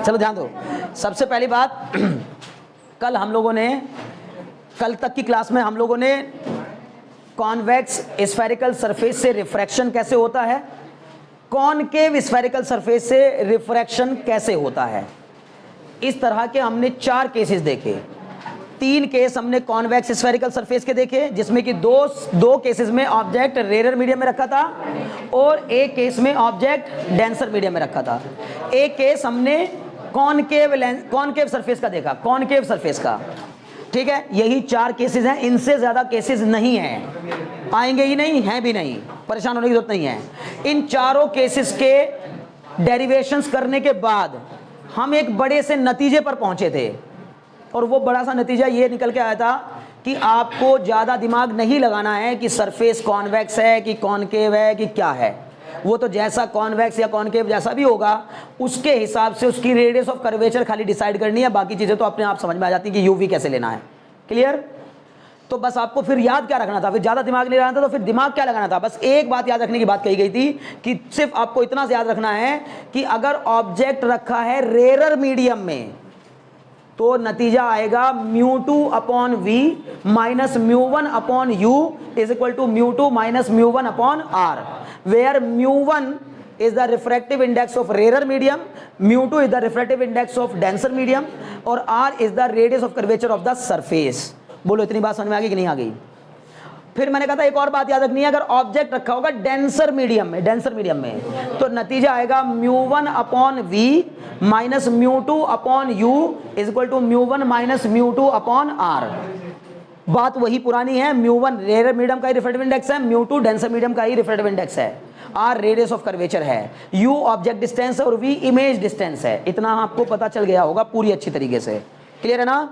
चलो ध्यान दो। सबसे पहली बात, कल तक की क्लास में हम लोगों ने कॉन्वेक्स स्फेरिकल सरफेस से रिफ्रैक्शन कैसे होता है, कॉनकेव स्फेरिकल सरफेस से रिफ्रैक्शन कैसे होता है, इस तरह के हमने 4 केसेस देखे। 3 केस हमने कॉन्वेक्स स्फेरिकल सरफेस के देखे, जिसमें कि दो केसेस में ऑब्जेक्ट रेयर मीडियम में रखा था और एक केस में ऑब्जेक्ट डेंसर मीडियम में रखा था। एक केस हमने कॉनकेव सरफेस का देखा, कॉनकेव सरफेस का। ठीक है, यही 4 केसेस हैं, इनसे ज्यादा केसेस नहीं हैं, आएंगे ही नहीं, हैं भी नहीं, परेशान होने की जरूरत नहीं है। इन चारों केसेस के डेरिवेशंस करने के बाद हम एक बड़े से नतीजे पर पहुंचे थे, और वो बड़ा सा नतीजा ये निकल के आया था कि आपको ज़्यादा दिमाग नहीं लगाना है कि सरफेस कॉन्वेक्स है कि कॉनकेव है कि क्या है। वो तो जैसा कॉन्वेक्स या कॉनकेव जैसा भी होगा उसके हिसाब से उसकी रेडियस ऑफ कर्वेचर खाली डिसाइड करनी है, बाकी चीज़ें तो अपने आप समझ में आ जाती है कि यूवी कैसे लेना है। क्लियर? तो बस आपको फिर याद क्या रखना था, फिर ज़्यादा दिमाग नहीं लगाना था, तो फिर दिमाग क्या लगाना था, बस एक बात याद रखने की बात कही गई थी कि सिर्फ आपको इतना से याद रखना है कि अगर ऑब्जेक्ट रखा है रेयर मीडियम में तो नतीजा आएगा μ2/v minus μ1/u is equal to μ2 minus μ1/r, where μ1 is the refractive index of rarer medium, μ2 is the refractive index of denser medium और r is the radius of curvature of the surface। बोलो इतनी बात समझ में आ गई कि नहीं आ गई? फिर मैंने कहा था एक और बात याद रखनी है, अगर ऑब्जेक्ट रखा होगा डेंसर मीडियम में तो नतीजा आएगा μ1/v minus μ2/u is equal to μ1 minus μ2/r। बात वही पुरानी है, μ1 रेयर मीडियम का ही रिफ्रैक्टिव इंडेक्स है, μ2 डेंसर मीडियम का ही रिफ्रैक्टिव इंडेक्स है, r रेडियस ऑफ कर्वेचर है, u ऑब्जेक्ट डिस्टेंस और v इमेज डिस्टेंस है। इतना आपको पता चल गया होगा पूरी अच्छी तरीके से। क्लियर है ना?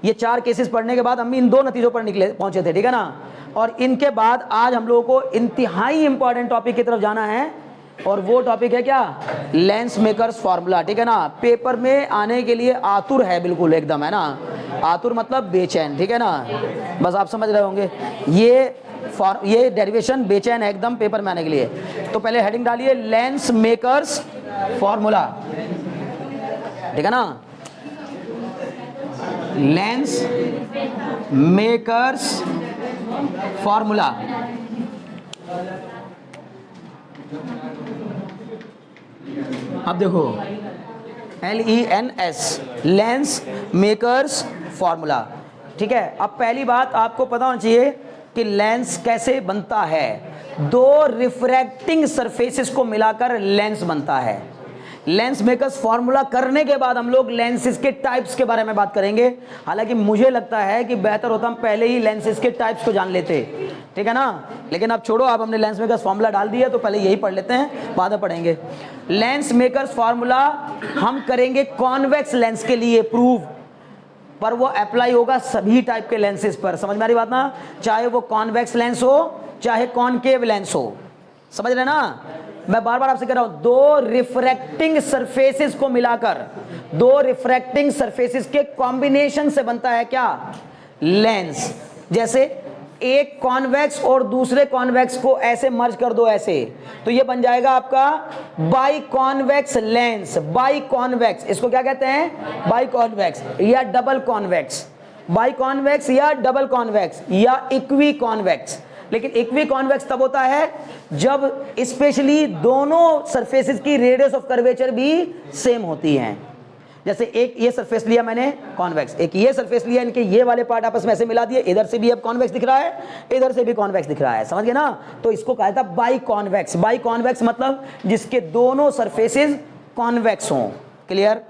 ये 4 केसेस पढ़ने के बाद हम इन 2 नतीजों पर पहुंचे थे। ठीक है ना? और इनके बाद आज हम लोगों को इंतहाई इंपॉर्टेंट टॉपिक की तरफ जाना है, और वो टॉपिक है क्या? Lens makers formula. ठीक है ना? पेपर में आने के लिए आतुर है, बिल्कुल एकदम, है ना? आतुर मतलब बेचैन। ठीक है ना? बस आप समझ रहे होंगे, ये डेरिवेशन बेचैन है एकदम पेपर में आने के लिए। तो पहले हेडिंग डालिए लेंस मेकर्स फार्मूला। ठीक है ना? Lens makers formula. अब देखो LENS लेंस मेकर्स फार्मूला। ठीक है, अब पहली बात आपको पता होना चाहिए कि लेंस कैसे बनता है। 2 रिफ्रैक्टिंग सरफेसेस को मिलाकर लेंस बनता है। लेंस मेकर्स फार्मूला करने के बाद हम लोग लेंसेज के टाइप्स के बारे में बात करेंगे। हालांकि मुझे लगता है कि बेहतर होता हम पहले ही लेंसेज के टाइप्स को जान लेते। ठीक है ना? लेकिन अब छोड़ो, अब हमने लेंस मेकर्स फार्मूला डाल दिया तो पहले यही पढ़ लेते हैं, बाद में पढ़ेंगे। लेंस मेकर्स फार्मूला हम करेंगे कॉन्वेक्स लेंस के लिए प्रूव, पर वो अप्लाई होगा सभी टाइप के लेंसेज पर। समझ में आ रही बात ना? चाहे वो कॉन्वेक्स लेंस हो चाहे कॉनकेव लेंस हो। समझ रहे ना? मैं बार बार आपसे कह रहा हूं, 2 रिफ्रैक्टिंग सरफेसेस को मिलाकर 2 रिफ्रैक्टिंग सरफेसेस के कॉम्बिनेशन से बनता है क्या? लेंस। जैसे एक कॉन्वेक्स और दूसरे कॉन्वेक्स को ऐसे मर्ज कर दो ऐसे, तो ये बन जाएगा आपका by convex lens. By convex, इसको क्या कहते हैं? बाई कॉन्वेक्स या डबल कॉन्वेक्स। बाई कॉन्वेक्स या डबल कॉन्वेक्स या इक्वी कॉन्वेक्स। लेकिन इक्वी कॉन्वेक्स तब होता है जब स्पेशली दोनों सरफेसेस की रेडियस ऑफ कर्वेचर भी सेम होती हैं। जैसे एक ये सरफेस लिया मैंने कॉन्वेक्स, एक ये सरफेस लिया, इनके ये वाले पार्ट आपस में ऐसे मिला दिए, इधर से भी अब कॉन्वेक्स दिख रहा है, इधर से भी कॉन्वेक्स दिख रहा है। समझ गए ना? तो इसको कहा था बाई कॉन्वेक्स। बाई कॉन्वेक्स मतलब जिसके दोनों सरफेसेस कॉन्वेक्स हों। क्लियर?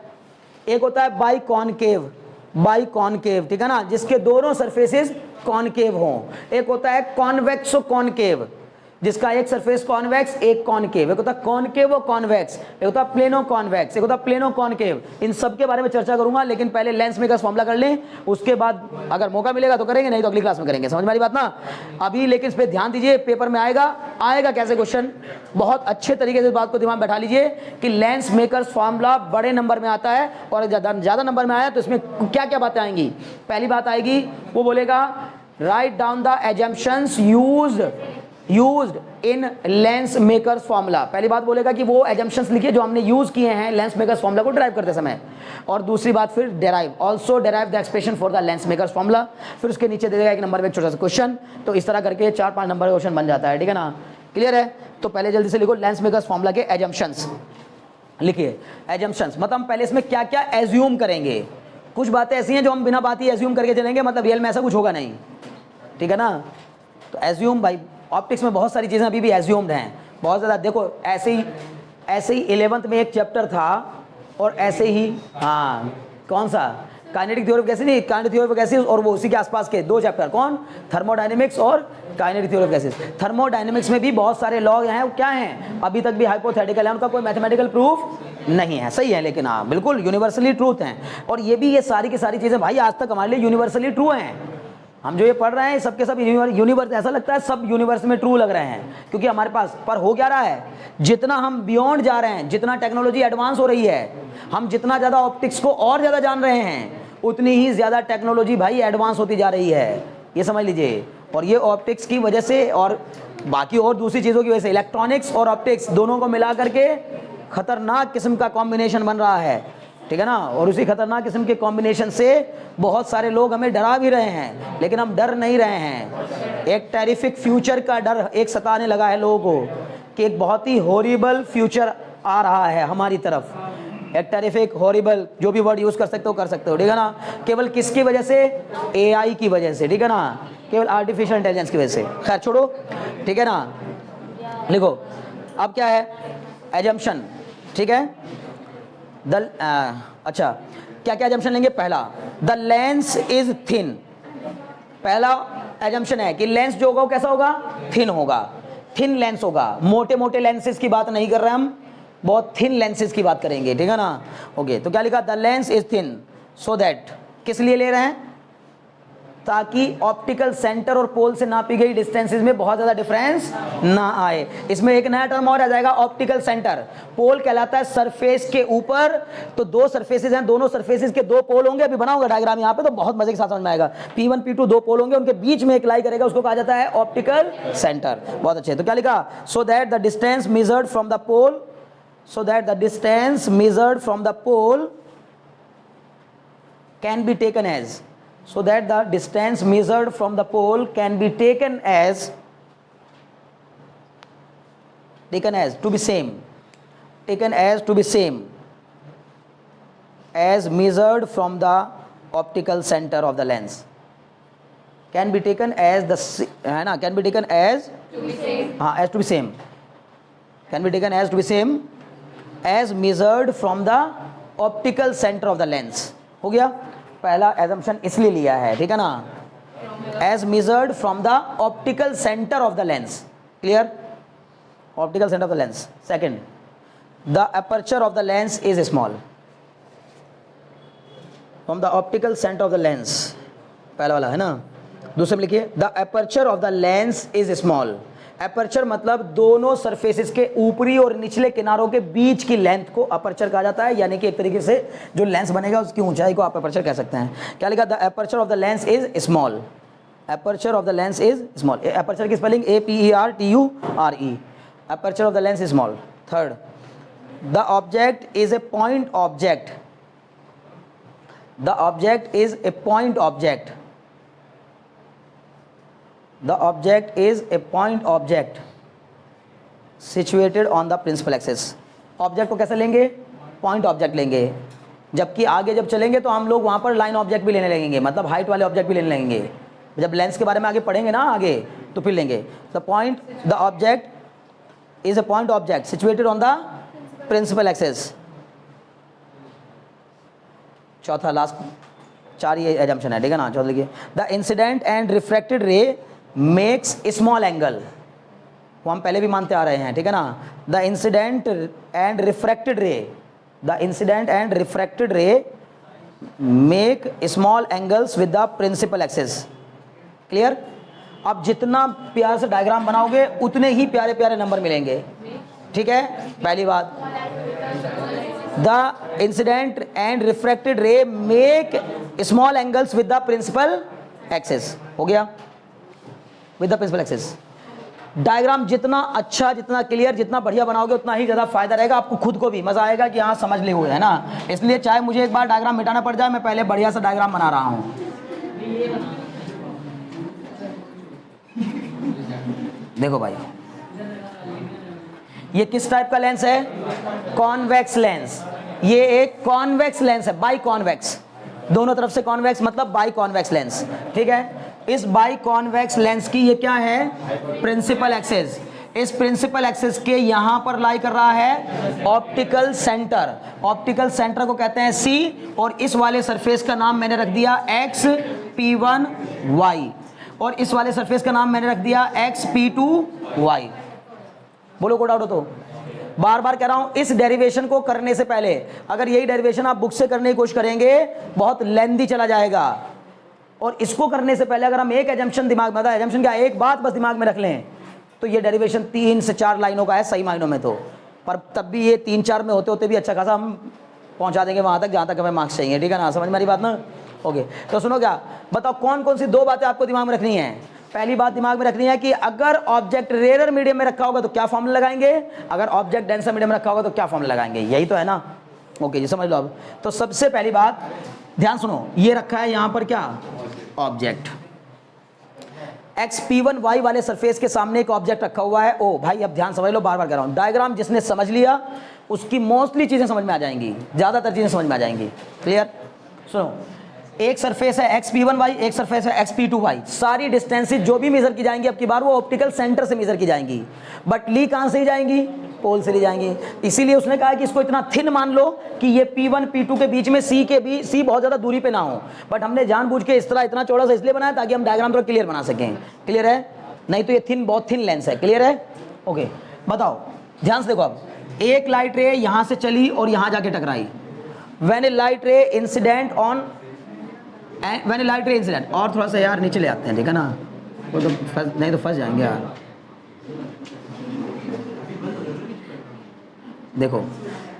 एक होता है बाई कॉनकेव, बाई कॉनकेव। ठीक है ना? जिसके दोनों सरफेसेस कॉनकेव हों। एक होता है कॉन्वेक्सो कॉनकेव, जिसका एक सरफेस कॉन्वेक्स एक कॉनकेव। एक होता है कॉनकेव और कॉन्वेक्स, एक होता है प्लेनो कॉन्वेक्स, एक होता है प्लेनो कॉनकेव। इन सब के बारे में चर्चा करूंगा, लेकिन पहले लेंस मेकर्स फॉर्मूला कर लें, उसके बाद अगर मौका मिलेगा तो करेंगे, नहीं तो अगली क्लास में करेंगे। समझ में आ रही बात ना? अभी लेकिन इस पर ध्यान दीजिए, पेपर में आएगा कैसे क्वेश्चन, बहुत अच्छे तरीके से इस बात को दिमाग में बैठा लीजिए कि लेंस मेकर्स फॉर्मूला बड़े नंबर में आता है, और ज्यादा नंबर में आया तो इसमें क्या क्या बातें आएंगी। पहली बात आएगी, वो बोलेगा write down the assumptions used in lens makers formula. पहली बात बोलेगा कि वो एजम्पशंस लिखिए जो हमने यूज किए हैं लेंस मेकर्स फॉर्मूला को डिराइव करते समय। और दूसरी बात फिर derive, also derive the expression for the lens makers formula. फिर उसके नीचे दे देगा एक नंबर में एक छोटा सा क्वेश्चन। तो इस तरह करके 4-5 नंबर का क्वेश्चन बन जाता है, ठीक है ना। क्लियर है? तो पहले जल्दी से लिखो लेंस मेकर्स फॉर्मूला के एजम्पशंस लिखिए। एजम्पशंस मतलब हम पहले इसमें क्या क्या एज्यूम करेंगे। कुछ बातें ऐसी हैं जो हम बिना बात ही एज्यूम करके चलेंगे, मतलब रियल में ऐसा कुछ होगा नहीं, ठीक है ना। तो एज्यूम भाई, ऑप्टिक्स में बहुत सारी चीज़ें अभी भी एज्यूम्ड हैं, बहुत ज़्यादा। देखो ऐसे ही 11th में एक चैप्टर था और ऐसे ही, हाँ कौन सा, काइनेटिक थ्योरी ऑफ गैसेस, नहीं काइनेटिक थ्योरी ऑफ गैसेस, और वो उसी के आसपास के 2 चैप्टर, कौन, थर्मोडायनेमिक्स और kinetic theory of gases. Thermodynamics में भी बहुत सारे लॉ हैं, वो क्या हैं, अभी तक भी हाइपोथेटिकल है, उनका कोई मैथमेटिकल प्रूफ नहीं है, सही है, लेकिन हाँ बिल्कुल यूनिवर्सली ट्रूथ हैं। और ये भी, ये सारी की सारी चीज़ें भाई आज तक हमारे लिए यूनिवर्सली ट्रू हैं। हम जो ये पढ़ रहे हैं सबके सब यूनिवर्स, ऐसा लगता है सब यूनिवर्स में ट्रू लग रहे हैं, क्योंकि हमारे पास, पर हो क्या रहा है, जितना हम बियॉन्ड जा रहे हैं, जितना टेक्नोलॉजी एडवांस हो रही है, हम जितना ज़्यादा ऑप्टिक्स को और ज़्यादा जान रहे हैं, उतनी ही ज़्यादा टेक्नोलॉजी भाई एडवांस होती जा रही है, ये समझ लीजिए। और ये ऑप्टिक्स की वजह से और बाकी और दूसरी चीज़ों की वजह से, इलेक्ट्रॉनिक्स और ऑप्टिक्स दोनों को मिला करके खतरनाक किस्म का कॉम्बिनेशन बन रहा है, ठीक है ना। और उसी खतरनाक किस्म के कॉम्बिनेशन से बहुत सारे लोग हमें डरा भी रहे हैं, लेकिन हम डर नहीं रहे हैं। एक टेरिफिक फ्यूचर का डर एक सताने लगा है लोगों को, कि एक बहुत ही हॉरिबल फ्यूचर आ रहा है हमारी तरफ। एक टेरिफिक, हॉरिबल, जो भी वर्ड यूज कर सकते हो, ठीक है ना। केवल किसकी वजह से, AI की वजह से, ठीक है ना, केवल आर्टिफिशियल इंटेलिजेंस की वजह से। खैर छोड़ो, ठीक है ना। लिखो अब क्या है, एजम्पशन, ठीक है। अच्छा क्या क्या एजम्पशन लेंगे। पहला, द लेंस इज थिन। पहला एजम्पशन है कि लेंस जो होगा वो कैसा होगा, थिन होगा, थिन लेंस होगा। मोटे मोटे लेंसेज की बात नहीं कर रहे हम, बहुत थिन लेंसेज की बात करेंगे, ठीक है ना। ओके, तो क्या लिखा, the lens is thin so that, किस लिए ले रहे हैं, ताकि ऑप्टिकल सेंटर और पोल से नापी गई डिस्टेंसेस में बहुत ज़्यादा डिफरेंस ना आए। इसमें एक नया टर्म और आ जाएगा, ऑप्टिकल सेंटर। पोल कहलाता है सरफेस के ऊपर, तो 2 सरफेसेस हैं, दोनों सरफेसेस के 2 पोल होंगे। अभी बनाऊंगा डायग्राम यहाँ पे, तो बहुत मजे के साथ समझ में आएगा। P1 P2 2 पोल होंगे, उनके बीच में एक लाई करेगा, उसको कहा जाता है ऑप्टिकल सेंटर। बहुत अच्छे। तो क्या लिखा, so that the distance measured from the pole, so that the distance measured from the pole can be taken as, so that the distance measured from the pole can be taken as to be same, taken as to be same as measured from the optical center of the lens, can be taken as the, है ना, can be taken as to be same, हाँ, as to be same, can be taken as to be same as measured from the optical center of the lens। हो गया, पहला assumption इसलिए लिया है, ठीक है ना, as measured from the optical center of the lens, clear, optical center of the lens। second, the aperture of the lens is small, from the optical center of the lens, पहला वाला है ना। दूसरे में लिखिए, the aperture of the lens is small। Aperture मतलब दोनों surfaces के ऊपरी और निचले किनारों के बीच की लेंथ को अपर्चर कहा जाता है, यानी कि एक तरीके से जो लेंस बनेगा उसकी ऊंचाई को आप अपर्चर कह सकते हैं। क्या लिखा, the aperture of the lens is small, aperture of the lens is small. Aperture की spelling APERTURE, aperture of the lens is small. Third, the object is a point object, the object is a point object, the object is a point object situated on the principal axis। Object को कैसे लेंगे, point object लेंगे, जबकि आगे जब चलेंगे तो हम लोग वहाँ पर लाइन ऑब्जेक्ट भी लेने लगेंगे, मतलब हाइट वाले ऑब्जेक्ट भी लेने लगेंगे। जब लेंस के बारे में आगे पढ़ेंगे ना आगे, तो फिर लेंगे। The point, the object is a point object situated on the principal axis. चौथा, लास्ट 4 ये एजम्पशन है, ठीक है ना। चौथा लिखिए, the incident and refracted ray makes small angle, वो हम पहले भी मानते आ रहे हैं, ठीक है ना। The incident and refracted ray, the incident and refracted ray make small angles with the principal axis. Clear. अब जितना प्यार से डायग्राम बनाओगे उतने ही प्यारे प्यारे नंबर मिलेंगे, ठीक है। पहली बात, the incident and refracted ray make small angles with the principal axis, हो गया, with the principal axis. Diagram जितना अच्छा, जितना क्लियर, जितना बढ़िया बनाओगे उतना ही ज़्यादा फायदा रहेगा, आपको खुद को भी मज़ा आएगा कि हाँ समझ ले हुए है ना। इसलिए चाहे मुझे एक बार डायग्राम मिटाना पड़ जाए, मैं पहले बढ़िया सा डायग्राम बना रहा हूँ। देखो भाई, ये किस टाइप का लेंस है? Convex lens. ये एक कॉन्वेक्स लेंस है, बाई कॉन्वेक्स, दोनों तरफ से कॉन्वेक्स मतलब बाई कॉन्वेक्स लेंस, ठीक है। इस बाई कॉन्वेक्स लेंस की ये क्या है? Principal axis. इस प्रिंसिपल एक्सिस के यहां पर लाई कर रहा है ऑप्टिकल सेंटर। ऑप्टिकल सेंटर को कहते हैं सी, और इस वाले सरफेस का नाम मैंने रख दिया एक्स P1 Y, और इस वाले सरफेस का नाम मैंने रख दिया एक्स P2 Y। बोलो कोई डाउट हो तो? बार बार कह रहा हूं, इस डेरिवेशन को करने से पहले अगर यही डेरिवेशन आप बुक से करने की कोशिश करेंगे बहुत लेंथी चला जाएगा, और इसको करने से पहले अगर हम एक एजम्पशन दिमाग में, एजम्पशन क्या, एक बात बस दिमाग में रख लें, तो ये डेरिवेशन 3 से 4 लाइनों का है सही मायनों में तो, पर तब भी ये 3-4 में होते होते भी अच्छा खासा हम पहुंचा देंगे वहां तक जहां तक हमें मार्क्स चाहिए, ठीक है ना? समझ मेरी बात ना? ओके, तो सुनो, क्या बताओ कौन कौन सी 2 बातें आपको दिमाग में रखनी है? पहली बात दिमाग में रखनी है कि अगर ऑब्जेक्ट रेयर मीडियम में रखा होगा तो क्या फॉर्मूला लगाएंगे, अगर ऑब्जेक्ट डेंसर मीडियम में रखा होगा तो क्या फॉर्मूला लगाएंगे, यही तो है ना? ओके जी, समझ लो। अब तो सबसे पहली बात ध्यान सुनो, ये रखा है यहां पर क्या? ऑब्जेक्ट। XP1Y वाले सरफेस के सामने एक ऑब्जेक्ट रखा हुआ है। ओ भाई अब ध्यान समझ लो, बार बार कह रहा हूं, डायग्राम जिसने समझ लिया उसकी मोस्टली चीजें समझ में आ जाएंगी, ज्यादातर चीजें समझ में आ जाएंगी। क्लियर? सुनो, एक सरफेस है XP1Y, एक सरफेस है XP2Y। सारी डिस्टेंसेस जो भी मेजर की जाएंगी अब की बार वो ऑप्टिकल सेंटर से मेजर की जाएंगी, बट ली कहां से ही जाएंगी? पोल से ली जाएंगी। इसीलिए उसने कहा कि इसको इतना थिन मान लो कि ये P1 P2 के बीच में C बहुत ज्यादा दूरी पे ना हो, बट हमने जानबूझ के इस तरह इतना चौड़ा सा इसलिए बनाया ताकि हम डायग्राम थोड़ा क्लियर बना सकें। क्लियर है? नहीं तो ये थिन, बहुत थिन लेंस है। क्लियर है? ओके, बताओ ध्यान से देखो, अब एक लाइट रे यहां से चली और यहां जाके टकराई। When A light ray incident on, when A light ray incident, और थोड़ा सा यार नीचे ले आते हैं, ठीक है ना? वो तो नहीं तो फंस जाएंगे यार। देखो,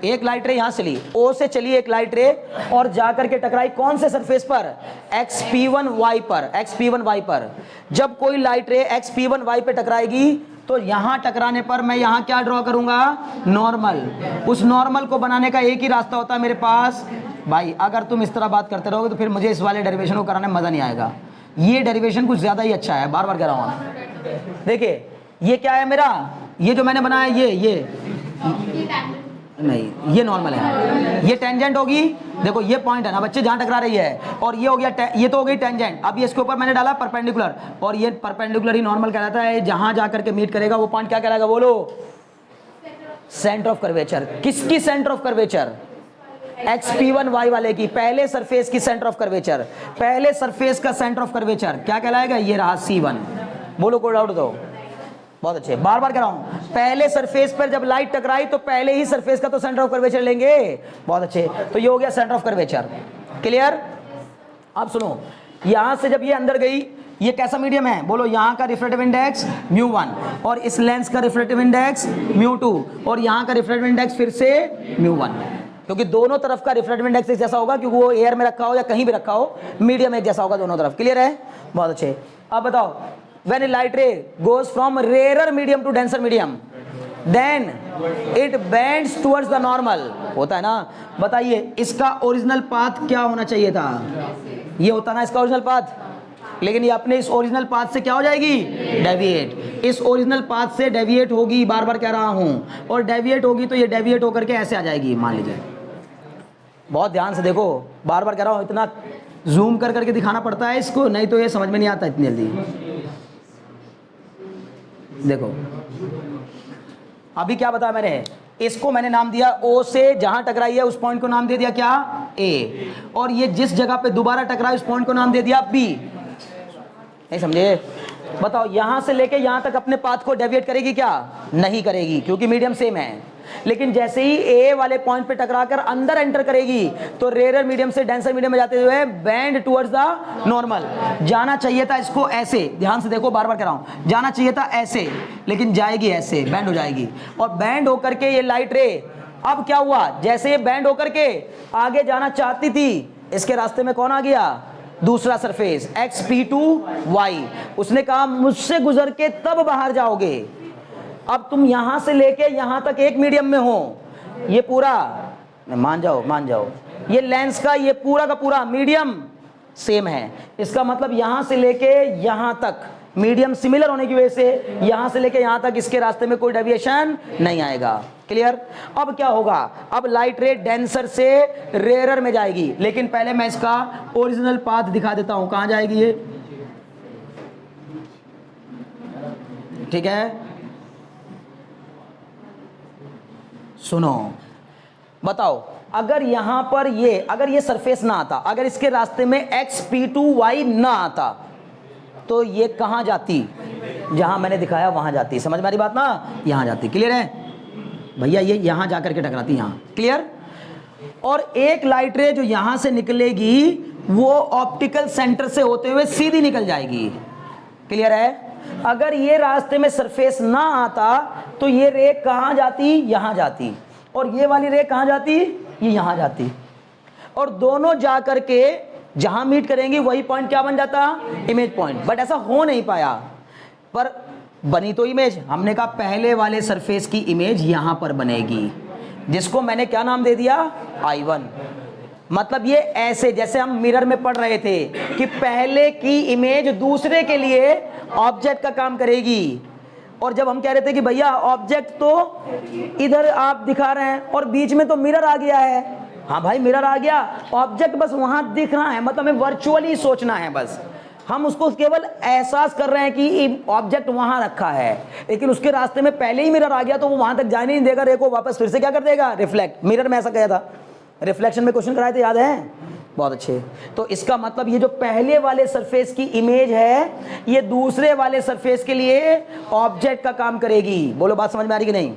एक लाइट रे यहां चली, O से चली एक लाइट रे और जाकर के टकराई कौन से सरफेस पर? XP1Y पर। XP1Y पर जब कोई लाइट रे XP1Y पे टकराएगी तो यहां टकराने पर मैं यहां क्या ड्रॉ करूंगा? नॉर्मल। उस नॉर्मल को बनाने का एक ही रास्ता होता है मेरे पास भाई। अगर तुम इस तरह बात करते रहोगे तो फिर मुझे इस वाले डेरिवेशन को कराने में मजा नहीं आएगा। ये डेरिवेशन कुछ ज्यादा ही अच्छा है, बार बार कह रहा हूं। देखिए ये क्या है मेरा, ये जो मैंने बनाया ये नहीं, ये नॉर्मल है, ये टेंजेंट होगी। देखो ये पॉइंट है ना बच्चे जहां टकरा रही है, और ये हो गया, ये तो हो गई टेंजेंट। अब ये इसके ऊपर मैंने डाला परपेंडिकुलर, और ये परपेंडिकुलर ही नॉर्मल कहलाता है। जहां जाकर के मीट करेगा वो पॉइंट क्या कहलाएगा? बोलो, सेंटर ऑफ कर्वेचर। किसकी सेंटर ऑफ कर्वेचर? XP1Y वाले की, पहले सरफेस की सेंटर ऑफ कर्वेचर। पहले सरफेस का सेंटर ऑफ कर्वेचर क्या कहलाएगा? ये रहा C1। बोलो कोई डाउट दो? बहुत अच्छे, बार बार कह रहा हूं, पहले सरफेस पर जब लाइट टकराई तो पहले ही सरफेस का तो सेंटर ऑफ कर्वेचर लेंगे। बहुत अच्छे, तो ये हो गया सेंटर ऑफ कर्वेचर। क्लियर? अब सुनो, यहां से जब ये अंदर गई, ये कैसा मीडियम है? बोलो, यहां का रिफ्रैक्टिव इंडेक्स μ1 और इस लेंस का रिफ्रैक्टिव इंडेक्स μ2 और यहां का रिफ्रैक्टिव इंडेक्स फिर से μ1, क्योंकि दोनों तरफ का रिफ्रैक्टिव इंडेक्स एक जैसा होगा, क्योंकि वो एयर में रखा हो या कहीं भी रखा हो, मीडियम एक जैसा होगा दोनों तरफ। क्लियर है? बहुत अच्छे। अब बताओ, when a light ray goes from rarer medium to denser medium then it bends towards the normal, होता है ना? बताइए इसका ओरिजिनल पाथ क्या होना चाहिए था? ये होता ना इसका ओरिजिनल पाथ, लेकिन ये अपने इस ओरिजिनल पाथ से क्या हो जाएगी? डेविएट। इस ओरिजिनल पाथ से डेविएट होगी, बार बार कह रहा हूं, और डेविएट होगी तो ये डेविएट होकर के ऐसे आ जाएगी, मान लीजिए। बहुत ध्यान से देखो, बार बार कह रहा हूं, इतना जूम कर करके दिखाना पड़ता है इसको, नहीं तो ये समझ में नहीं आता इतनी जल्दी। देखो अभी क्या बताया मैंने, इसको मैंने नाम दिया O से जहां टकराई है उस पॉइंट को नाम दे दिया क्या? A, और ये जिस जगह पे दोबारा टकराई उस पॉइंट को नाम दे दिया B। नहीं समझे? बताओ, यहां से लेके यहां तक अपने पाथ को डेविएट करेगी क्या? नहीं करेगी, क्योंकि मीडियम सेम है। लेकिन जैसे ही A वाले पॉइंट पे टकराकर अंदर एंटर करेगी तो रेयर मीडियम से डेंसर मीडियम में जाते हुए बैंड टुवर्ड्स द नॉर्मल। जाना चाहिए था इसको ऐसे, ध्यान से देखो, बार बार कह रहा हूं, जाना चाहिए था ऐसे, लेकिन जाएगी ऐसे, बैंड हो जाएगी। और बैंड होकर के ये लाइट रे, अब क्या हुआ, जैसे ये बैंड होकर के आगे जाना चाहती थी, इसके रास्ते में कौन आ गया? दूसरा सरफेस xp2y, उसने कहा मुझसे गुजर के तब बाहर जाओगे। अब तुम यहां से लेके यहां तक एक मीडियम में हो, ये पूरा मान जाओ ये लेंस का ये पूरा का पूरा मीडियम सेम है। इसका मतलब यहां से लेके यहां तक मीडियम सिमिलर होने की वजह से यहां से लेके यहां तक इसके रास्ते में कोई डेविएशन नहीं आएगा। क्लियर? अब क्या होगा, अब लाइट रे डेंसर से रेयरर में जाएगी, लेकिन पहले मैं इसका ओरिजिनल पाथ दिखा देता हूं। कहां जाएगी ये? ठीक है, सुनो, बताओ, अगर यहां पर अगर ये सरफेस ना आता, अगर इसके रास्ते में xp2y ना आता, तो ये कहां जाती? जहां मैंने दिखाया वहां जाती। समझ में आ रही बात ना? यहां जाती। क्लियर है भैया? ये यहां जाकर के टकराती, यहां। क्लियर? और एक लाइट रे जो यहां से निकलेगी वो ऑप्टिकल सेंटर से होते हुए सीधी निकल जाएगी। क्लियर है? अगर ये रास्ते में सरफेस ना आता तो ये रे कहां जाती? यहां जाती। और ये वाली रे कहां जाती? ये यहां जाती। और दोनों जाकर के जहां मीट करेंगी वही पॉइंट क्या बन जाता? Image point. बट ऐसा हो नहीं पाया, पर बनी तो इमेज। हमने कहा पहले वाले सरफेस की इमेज यहां पर बनेगी, जिसको मैंने क्या नाम दे दिया? I1। मतलब ये ऐसे जैसे हम मिरर में पढ़ रहे थे कि पहले की इमेज दूसरे के लिए ऑब्जेक्ट का काम करेगी। और जब हम कह रहे थे कि भैया ऑब्जेक्ट तो इधर आप दिखा रहे हैं और बीच में तो मिरर आ गया है। हाँ भाई, मिरर आ गया, ऑब्जेक्ट बस वहां दिख रहा है, मतलब हमें वर्चुअली सोचना है। बस हम उसको केवल एहसास कर रहे हैं कि ऑब्जेक्ट वहां रखा है, लेकिन उसके रास्ते में पहले ही मिरर आ गया तो वो वहां तक जाने नहीं देगा। रे को वापस फिर से क्या कर देगा? रिफ्लेक्ट। मिरर में ऐसा कहा था, रिफ्लेक्शन में क्वेश्चन कराए थे, याद है? बहुत अच्छे। तो इसका मतलब ये जो पहले वाले सरफेस की इमेज है ये दूसरे वाले सरफेस के लिए ऑब्जेक्ट का काम करेगी। बोलो बात समझ में आ रही कि नहीं?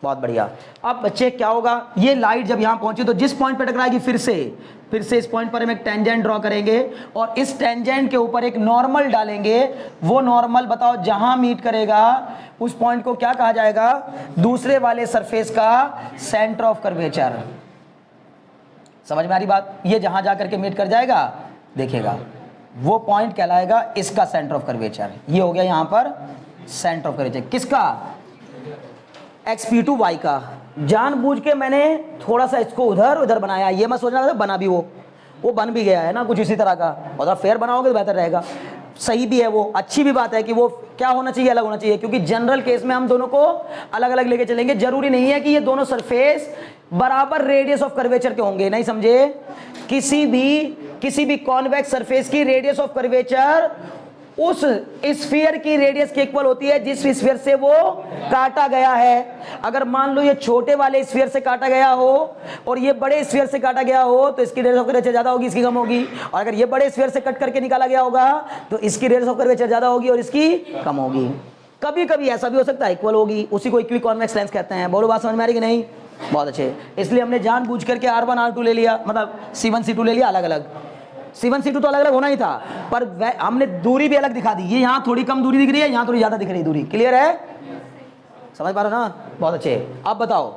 बहुत बढ़िया। अब बच्चे क्या होगा, ये लाइट जब यहां पहुंची तो जिस पॉइंट पे टकराएगी फिर से इस पॉइंट पर हम एक टेंजेंट ड्रॉ करेंगे और इस टेंजेंट के ऊपर एक नॉर्मल डालेंगे। वो नॉर्मल बताओ जहां मीट करेगा उस पॉइंट को क्या कहा जाएगा? दूसरे वाले सरफेस का सेंटर ऑफ कर्वेचर। समझ में आ रही बात? ये जहां जाकर के मीट कर जाएगा देखिएगा वो पॉइंट कहलाएगा इसका सेंटर ऑफ कर्वेचर। ये हो गया यहां पर सेंटर ऑफ कर्वेचर किसका? xp2y का। जानबूझ के मैंने थोड़ा सा इसको उधर बनाया, ये मत सोचना था बना भी वो बन भी गया है ना कुछ इसी तरह का। और फेयर बनाओगे तो बेहतर रहेगा। सही भी है, वो अच्छी भी बात है कि वो क्या होना चाहिए? अलग होना चाहिए, क्योंकि जनरल केस में हम दोनों को अलग अलग लेके चलेंगे। जरूरी नहीं है कि ये दोनों सरफेस बराबर रेडियस ऑफ कर्वेचर के होंगे, नहीं समझे? किसी भी कॉन्वेक्स सरफेस की रेडियस ऑफ कर्वेचर उस स्फीयर की रेडियस की इक्वल होती है जिस स्फीयर से वो काटा गया है। अगर मान लो ये छोटे वाले स्फीयर से काटा गया हो और ये बड़े स्फीयर से काटा गया हो तो इसकी रेडियस ऑफ कर्वेचर ज्यादा होगी, इसकी कम होगी। और अगर ये बड़े स्फीयर से कट करके निकाला गया होगा तो इसकी रेडियस ऑफ कर्वेचर ज्यादा होगी और इसकी कम होगी। कभी कभी ऐसा भी हो सकता है इक्वल होगी, उसी को इक्वी कॉन्वेक्स लेंस कहते हैं। बोलो बात समझ में आ रही कि नहीं? बहुत अच्छे। इसलिए हमने जानबूझ करके R1 R2 ले लिया, मतलब C1 C2 ले लिया अलग अलग। C1 C2 तो अलग अलग होना ही था, पर हमने दूरी भी अलग दिखा दी। ये यहाँ थोड़ी कम दूरी दिख रही है, यहाँ थोड़ी ज्यादा दिख रही है दूरी। क्लियर है? समझ पा रहे हो ना? बहुत अच्छे। अब बताओ,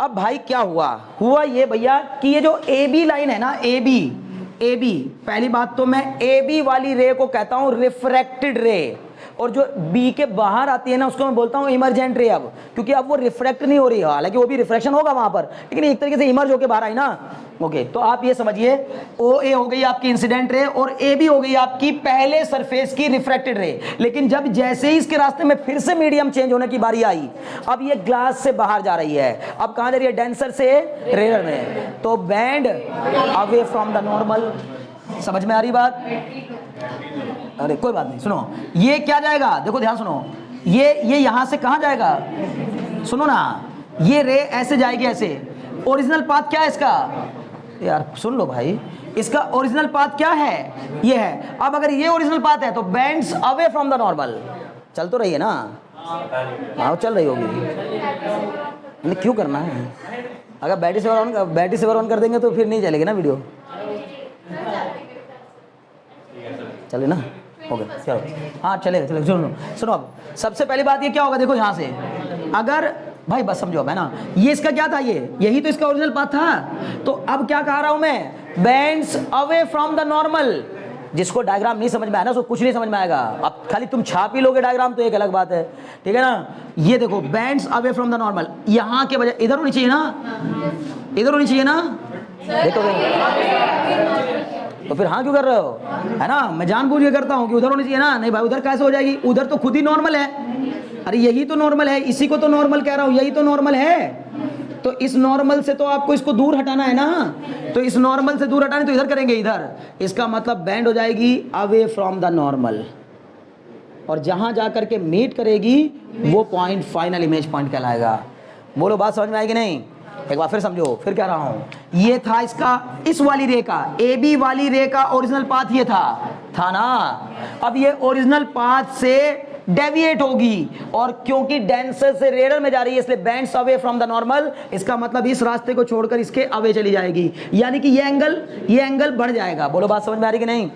अब भाई क्या हुआ ये भैया कि ये जो AB लाइन है ना, AB पहली बात तो मैं AB वाली रे को कहता हूं रिफ्रैक्टेड रे, और जो B के बाहर आती है ना उसको मैं बोलता हूं इमर्जेंट रे। अब क्योंकि अब वो रिफ्रैक्ट नहीं हो रही है, हालांकि वो भी रिफ्रैक्शन होगा वहां पर, लेकिन एक तरीके से इमर्ज होकर बाहर आई ना। ओके, तो आप ये समझिए OA हो गई आपकी इंसिडेंट रे और AB हो गई आपकी पहले सरफेस की रिफ्रैक्टेड रे। लेकिन जब जैसे ही इसके रास्ते में फिर से मीडियम चेंज होने की बारी आई, अब ये ग्लास से बाहर जा रही है। अब कहां जा रही है? डेंसर से रेयर में। तो band away from the normal. समझ में आ रही बात? अरे कोई बात नहीं, सुनो, ये क्या जाएगा? देखो ध्यान सुनो, ये यहां से कहां जाएगा? सुनो ना, ये रे ऐसे जाएगी, ऐसे। ओरिजिनल पाथ क्या है इसका? यार सुन लो भाई, इसका ओरिजिनल पाथ क्या है? ये है। अब अगर ये ओरिजिनल पाथ है तो bends away from the normal. चल तो रही है ना? हाँ चल रही होगी। क्यों करना है? अगर बैटरी सेवर ऑन कर देंगे तो फिर नहीं चलेगी ना वीडियो। चले ना? हो गया, चलो। हाँ चलेगा। सुनो अब सबसे पहली बात ये क्या होगा? देखो यहाँ से अगर भाई बस समझो है ना, ये इसका क्या था? यही तो इसका ओरिजिनल पाथ था। तो अब क्या कह रहा हूं मैं bends away from the normal. जिसको डायग्राम नहीं समझ में आया ना, उसको कुछ नहीं समझ में आएगा। अब खाली तुम छाप ही लोगे डायग्राम तो एक अलग बात है, ठीक है ना। ये देखो, bends away from the normal, यहां के बजाय इधर होनी चाहिए ना, इधर होनी चाहिए ना, देखो तो फिर हाँ क्यों कर रहे हो, है ना। मैं जानबूझ के करता हूँ कि उधर होनी चाहिए ना। नहीं भाई, उधर कैसे हो जाएगी, उधर तो खुद ही नॉर्मल है। अरे यही तो नॉर्मल है, इसी को तो नॉर्मल कह रहा हूँ, यही तो नॉर्मल है। तो इस नॉर्मल से तो आपको इसको दूर हटाना है ना, तो इस नॉर्मल से दूर हटाने तो इधर करेंगे, इधर। इसका मतलब बैंड हो जाएगी अवे फ्रॉम द नॉर्मल, और जहां जाकर के मीट करेगी वो पॉइंट फाइनल इमेज पॉइंट कहलाएगा। बोलो बात समझ में आएगी नहीं, एक बार फिर समझो, फिर कह रहा हूं। ये था इसका, इस वाली रे का, ए बी वाली रे का ओरिजिनल पाथ ये था ना। अब ये ओरिजिनल पाथ से डेविएट होगी, और क्योंकि डेंसर से रेयर में जा रही है इसलिए bands away from the normal. इसका मतलब इस रास्ते को छोड़कर इसके अवे चली जाएगी, यानी कि ये एंगल बढ़ जाएगा। बोलो बात समझ में आ रही कि नहीं,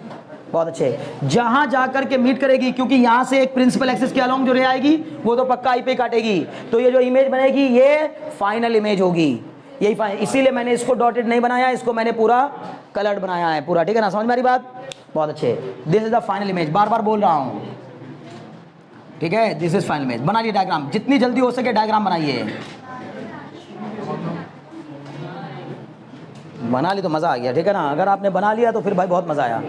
बहुत अच्छे। जहां जाकर के मीट करेगी, क्योंकि यहां से एक प्रिंसिपल एक्सिस के अलोंग जो रे आएगी वो तो पक्का आई पे काटेगी, तो ये जो इमेज बनेगी ये फाइनल इमेज होगी, यही फाइनल। इसीलिए मैंने इसको डॉटेड नहीं बनाया, इसको मैंने पूरा कलर्ड बनाया है पूरा, ठीक है ना। समझ में आ रही बात, बहुत अच्छे। This is the final image, बार बार बोल रहा हूं, ठीक है। This is final image. बना लिया डायग्राम, जितनी जल्दी हो सके डायग्राम बनाइए। बना ली तो मजा आ गया, ठीक है ना। अगर आपने बना लिया तो फिर भाई बहुत मजा आया।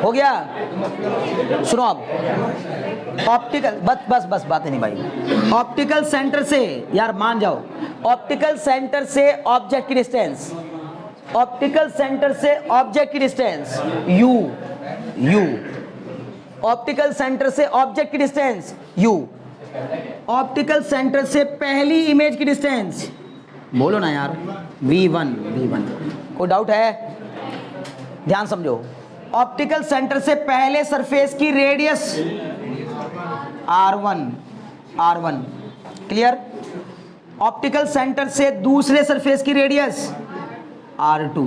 हो गया, सुनो अब। ऑप्टिकल, बस बात नहीं भाई। ऑप्टिकल सेंटर से, यार मान जाओ, ऑप्टिकल सेंटर से ऑब्जेक्ट की डिस्टेंस, ऑप्टिकल सेंटर से ऑब्जेक्ट की डिस्टेंस यू, ऑप्टिकल सेंटर से ऑब्जेक्ट की डिस्टेंस यू, ऑप्टिकल सेंटर से पहली इमेज की डिस्टेंस, बोलो ना यार, V1। कोई डाउट है, ध्यान समझो। ऑप्टिकल सेंटर से पहले सरफेस की radius R1, clear. Optical centre से दूसरे सरफेस की रेडियस R2,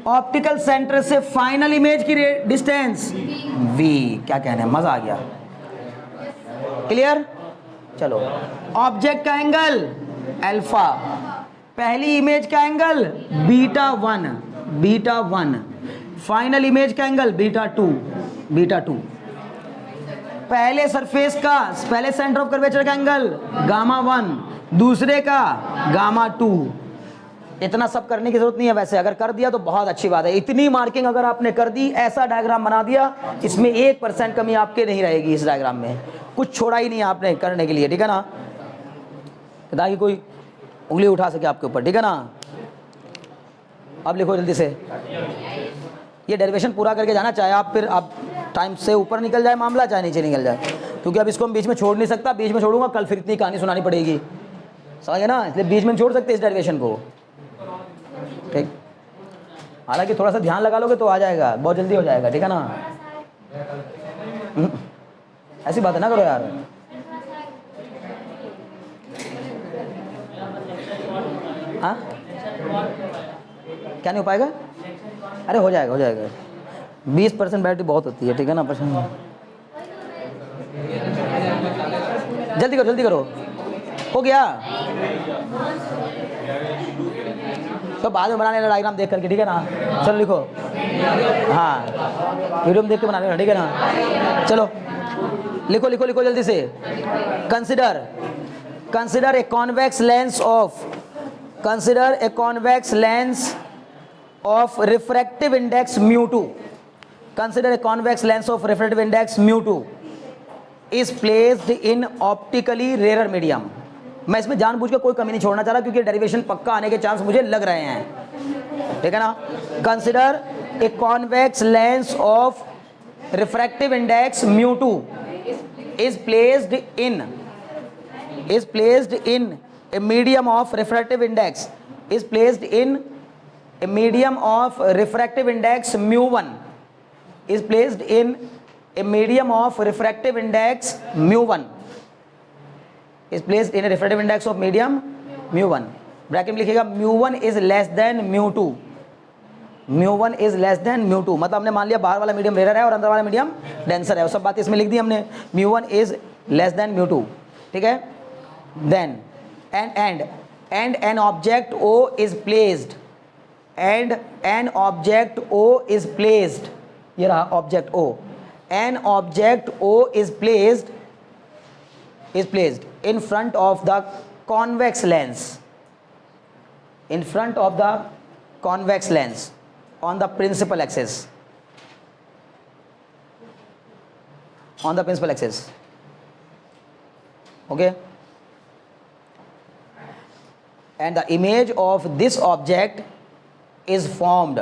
ऑप्टिकल सेंटर से फाइनल इमेज की डिस्टेंस V। क्या कहना है, मजा आ गया, क्लियर। चलो, ऑब्जेक्ट का एंगल अल्फा, पहली इमेज का angle beta one, final image का एंगल बीटा टू, पहले सरफेस का, पहले सेंटर ऑफ कर्वेचर का एंगल गामा 1, दूसरे का गामा 2। इतना सब करने की जरूरत नहीं है, वैसे अगर कर दिया तो बहुत अच्छी बात है। इतनी मार्किंग अगर आपने कर दी, ऐसा डायग्राम बना दिया, इसमें 1% कमी आपके नहीं रहेगी। इस डायग्राम में कुछ छोड़ा ही नहीं आपने करने के लिए, ठीक है ना, ताकि कोई उंगली उठा सके आपके ऊपर, ठीक है ना। अब लिखो जल्दी से, ये डेरिवेशन पूरा करके जाना, चाहे आप फिर आप टाइम से ऊपर निकल जाए मामला, चाहे नीचे निकल जाए, क्योंकि अब इसको हम बीच में छोड़ नहीं सकता। बीच में छोड़ूंगा कल फिर इतनी कहानी सुनानी पड़ेगी, समझ गए ना, इसलिए बीच में छोड़ सकते इस डेरिवेशन को, ठीक। हालांकि थोड़ा सा ध्यान लगा लोगे तो आ जाएगा, बहुत जल्दी हो जाएगा, ठीक है ना। ऐसी बात है ना करो यार। हाँ, क्या नहीं हो पाएगा, अरे हो जाएगा 20% बैटरी बहुत होती है, ठीक है ना। जल्दी करो, हो गया तो बाद में बनाने डायग्राम देख करके, ठीक है ना। चलो लिखो, हाँ वीडियो में देख के बना लेना, ठीक है ना। चलो लिखो जल्दी से। Consider a convex lens of refractive index μ2। Consider a convex lens of refractive index μ2 is placed in optically rarer medium। मैं इसमें जानबूझ के कोई कमी नहीं छोड़ना चाह रहा, क्योंकि डेरिवेशन पक्का आने के चांस मुझे लग रहे हैं, ठीक है ना। Consider a convex lens of refractive index μ2 is placed in a medium of refractive index μ1 is placed in a medium of refractive index μ1 is placed in a refractive index of medium μ1। Bracket में लिखिएगा μ1 is less than μ2, μ1 is less than μ2, मतलब हमने मान लिया बाहर वाला medium rare है और अंदर वाला मीडियम डेंसर है, वो सब बात इसमें लिख दी हमने। μ1 इज लेस देन μ2, ठीक है। Then and an object O is placed, and an object O is placed, ये रहा object O, an object O is placed in front of the convex lens, in front of the convex lens on the principal axis, on the principal axis, okay, and the image of this object is formed,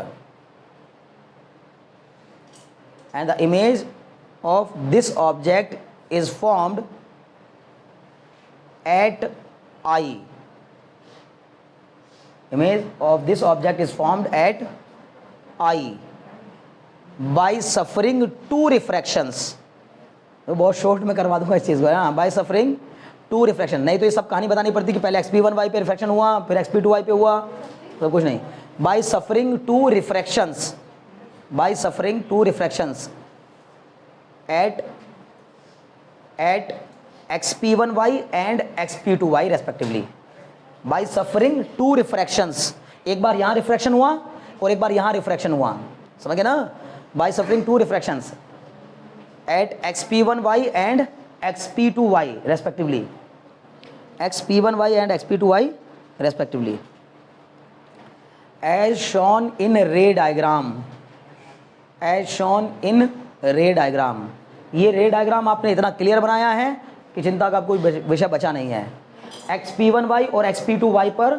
and the image of this object is formed at I, image of this object is formed at I by suffering two refractions, तो बहुत short में करवा दूंगा इस चीज़ को, हाँ, by suffering two refraction, नहीं तो ये सब कहानी बतानी पड़ती कि पहले xp1y पे रिफ्रैक्शन हुआ फिर xp2y पे हुआ, तो कुछ नहीं। by suffering two refractions, by suffering two refractions at xp1y and xp2y respectively, by suffering two refractions, एक बार यहाँ रिफ्रैक्शन हुआ और एक बार यहाँ रिफ्रैक्शन हुआ, समझ गए ना, by suffering two refractions at xp1y and xp2y respectively, xp1y and xp2y respectively, as shown in ray diagram, as shown in ray diagram। ये रे डायग्राम आपने इतना क्लियर बनाया है कि चिंता का कोई विषय बचा नहीं है, xp1y और xp2y पर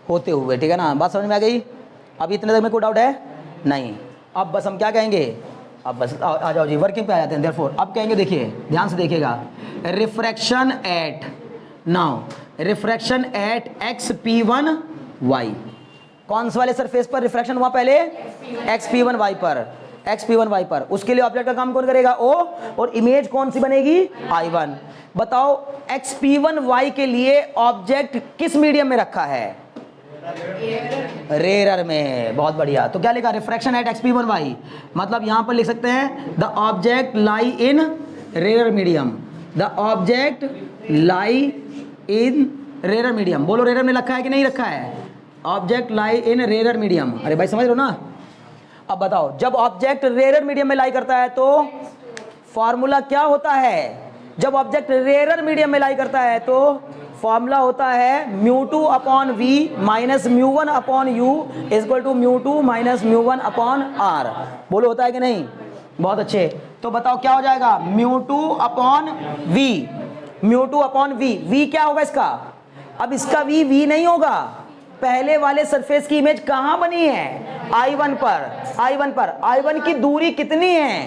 होते हुए, ठीक है ना, बात समझ में आ गई। अब इतने तक में कोई डाउट है नहीं। अब बस हम क्या कहेंगे, अब बस आ जाओ जी, वर्किंग पे आ जाते हैं। देयरफॉर अब कहेंगे, देखिए ध्यान से देखिएगा, refraction at, now refraction at xp1y, कौन से वाले सरफेस पर रिफ्रैक्शन हुआ पहले, xp1y पर, xp1y पर, उसके लिए ऑब्जेक्ट का काम कौन करेगा, O, और इमेज कौन सी बनेगी, I1। बताओ xp1y के लिए ऑब्जेक्ट किस मीडियम में रखा है, रेयर में, बहुत बढ़िया। तो क्या लिखा, रिफ्रैक्शन एट xp1y, मतलब यहां पर लिख सकते हैं the object lie in rare medium, the object lie in rare medium. बोलो रेयर में रखा है कि नहीं रखा है, object lie in rare medium. अरे भाई समझ रहे हो ना। अब बताओ जब ऑब्जेक्ट रेयर मीडियम में लाई करता है तो फॉर्मूला क्या होता है, जब ऑब्जेक्ट रेयर मीडियम में लाई करता है तो फॉर्मूला होता है μ2 upon v minus μ1 upon u equal to μ2 minus μ1 upon r। बोलो होता है कि नहीं, बहुत अच्छे। तो बताओ क्या हो जाएगा, μ2 upon v, μ2 upon v, v क्या होगा इसका, अब इसका v नहीं होगा, पहले वाले सरफेस की इमेज कहां बनी है, I1 पर, I1 पर, I1 की दूरी कितनी है,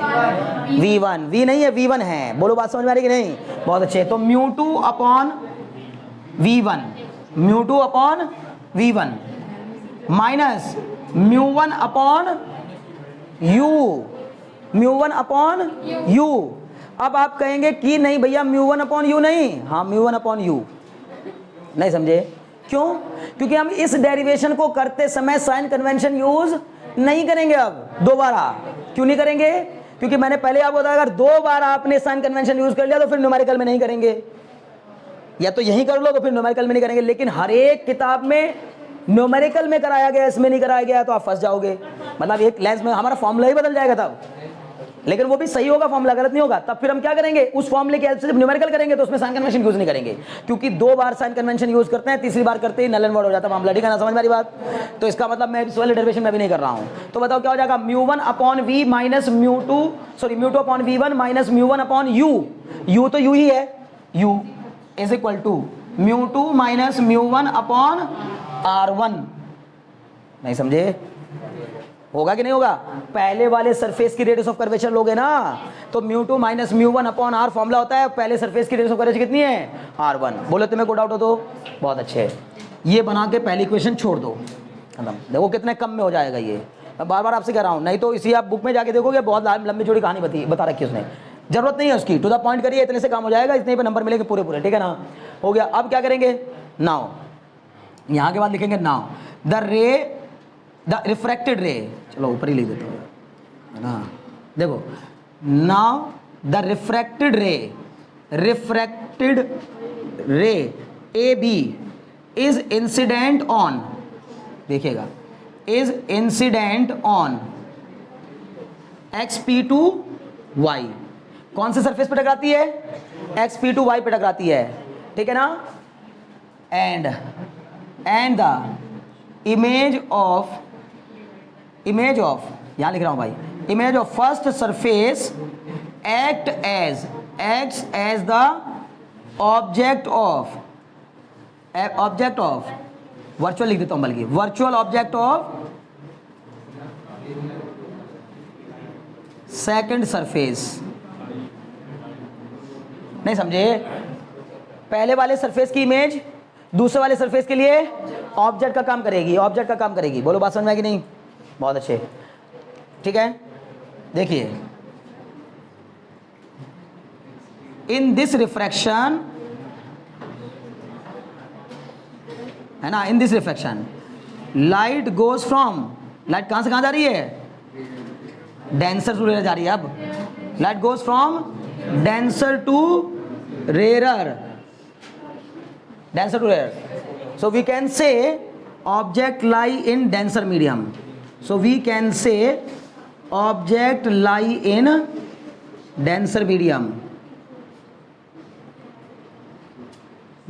V1, V नहीं है V1 है। बोलो बात समझ में आ रही कि नहीं, बहुत अच्छे। तो μ2 upon V1, μ2 upon V1 minus μ1 upon U, μ1 upon U। अब आप कहेंगे कि नहीं भैया μ1 अपॉन U नहीं, हाँ μ1 अपॉन U, नहीं समझे क्यों, क्योंकि हम इस डेरिवेशन को करते समय साइन कन्वेंशन यूज नहीं करेंगे। अब दोबारा क्यों नहीं करेंगे, क्योंकि मैंने पहले आपको बताया अगर दो बार आपने साइन कन्वेंशन यूज कर लिया तो फिर न्यूमेरिकल में नहीं करेंगे, या तो यही कर लो तो फिर न्यूमेरिकल में नहीं करेंगे। लेकिन हर एक किताब में न्यूमेरिकल में कराया गया, इसमें नहीं कराया गया तो आप फंस जाओगे, मतलब एक लेंस में हमारा फॉर्मूला ही बदल जाएगा तब, लेकिन वो भी सही होगा, फॉर्मूला गलत नहीं होगा। तब फिर हम क्या करेंगे, उस फॉर्मूले की हेल्प से जब न्यूमेरिकल करेंगे तो उसमें साइन कन्वेंशन यूज नहीं करेंगे, क्योंकि दो बार साइन कन्वेंशन यूज करते हैं, तीसरी बार करते ही नल एंड वॉइड हो जाता है मामला, ठीक है ना, समझ में आ रही बात। तो इसका मतलब मैं इस वाले डेरिवेशन में भी नहीं कर रहा हूं। तो बताओ क्या हो जाएगा, μ1 upon v minus μ2 upon v1 minus μ1 upon u तो u ही है, u is equal to μ2 minus μ1 upon r1। नहीं समझे, होगा कि नहीं होगा, पहले वाले सरफेस की रेडियस ऑफ कर्वेचर लोगे ना, तो μ2 माइनस μ1 अपॉन r फॉर्मूला होता है, पहले सरफेस की रेडियस ऑफ कर्वेचर कितनी है, r1। बोलो तुम्हें कोई डाउट हो तो, बहुत अच्छे। ये बना के पहली इक्वेशन छोड़ दो, देखो कितने कम में हो जाएगा ये। मैं बार बार आपसे कह रहा हूँ, नहीं तो इसी आप बुक में जाके देखोगे बहुत लंबी चौड़ी कहानी बता रखी है उसने, जरूरत नहीं है उसकी, टू द पॉइंट करिए, इतने से काम हो जाएगा, इतने पे नंबर मिलेंगे पूरे पूरे, ठीक है ना, हो गया। अब क्या करेंगे, नाउ यहाँ के बाद लिखेंगे नाउ द रिफ्रैक्टेड रे, चलो ऊपर ही लिख देता हूँ है ना, देखो now the refracted ray A B is incident on, देखिएगा, इज इंसिडेंट ऑन xp2y, कौन से सरफेस पे टकराती है, xp2y पे टकराती है, ठीक है ना, एंड द इमेज ऑफ यहां लिख रहा हूं भाई, image of first surface acts as the object of virtual लिख देता हूं, बल्कि virtual object of second surface. नहीं समझे, पहले वाले सरफेस की इमेज दूसरे वाले सरफेस के लिए ऑब्जेक्ट का काम करेगी, बोलो बात समझ में आई कि नहीं, बहुत अच्छे, ठीक है। देखिए इन दिस रिफ्रैक्शन है ना, in this refraction light goes from, light कहां से कहां जा रही है, डेंसर टू रेयर जा रही है, अब light goes from denser to rare, so we can say object lie in denser medium,